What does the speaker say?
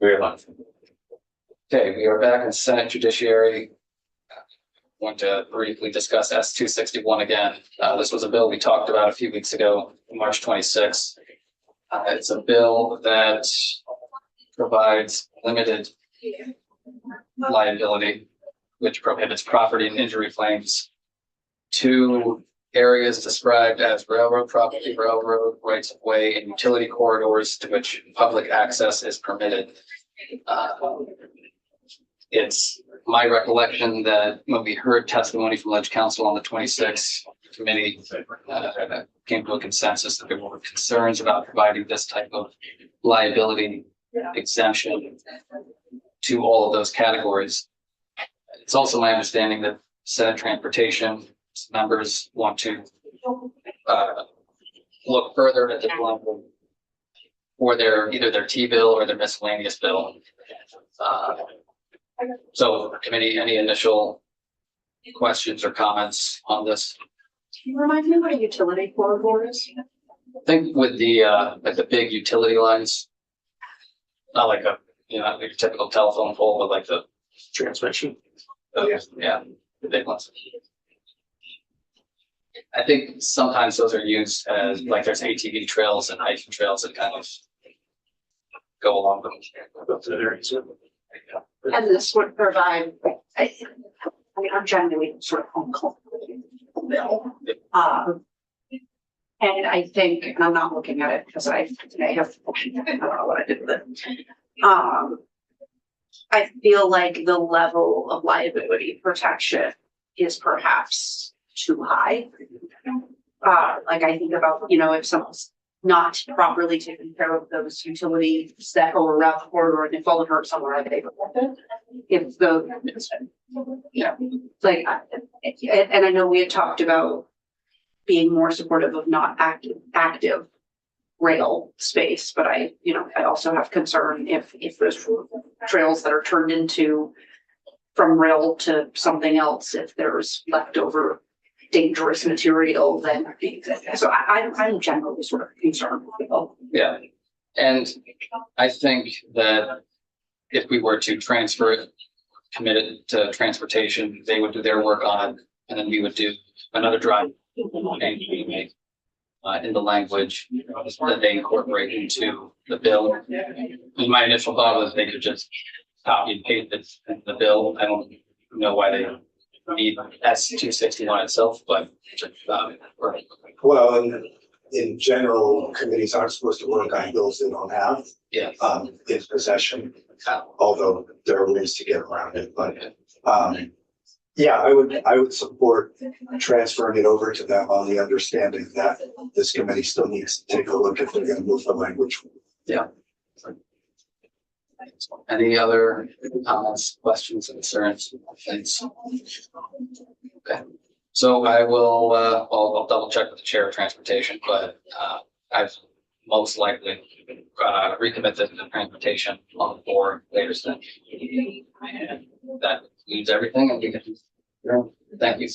Very much. Okay, we are back in Senate Judiciary. Want to briefly discuss S-261 again. This was a bill we talked about a few weeks ago, March 26th. It's a bill that provides limited liability, which prohibits property and injury claims to areas described as railroad property, railroad rights of way, and utility corridors to which public access is permitted. It's my recollection that when we heard testimony from Ledge Council on the 26th, the committee came to a consensus that there were concerns about providing this type of liability exemption to all of those categories. It's also my understanding that Senate Transportation members want to look further at this level for either their T-bill or their miscellaneous bill. So, committee, any initial questions or comments on this? Can you remind me what a utility corridor is? I think with the like the big utility lines, not like your typical telephone pole, but like the Transmission. yeah, the big ones. I think sometimes those are used as like there's ATV trails and hiking trails that kind of go along them. And this would provide, I mean, I'm generally sort of uncomfortable with the bill. And I think, and I'm not looking at it because I have, I don't know what I did with it. I feel like the level of liability protection is perhaps too high. Like I think about, if someone's not properly taking care of those utilities that go around the corridor and they fall and hurt somewhere, I think if the, like, and I know we had talked about being more supportive of not active rail space, but I also have concern if there's trails that are turned into from rail to something else, if there's leftover dangerous material, then so I'm generally sort of concerned with people. Yeah, and I think that if we were to transfer it, commit it to transportation, they would do their work on it, and then we would do another drive change in the language that they incorporate into the bill. And my initial thought was they could just copy and paste it in the bill. I don't know why they need S-261 itself, but well, in general, committees aren't supposed to work on bills they don't have in possession, although there are ways to get around it. But yeah, I would support transferring it over to them on the understanding that this committee still needs to take a look if they're going to move the language. Yeah. Any other comments, questions, concerns? Thanks. Okay. So I will, I'll double check with the chair of transportation, but I've most likely recommit this to transportation on the board later today. And that leaves everything. And we can, thank you.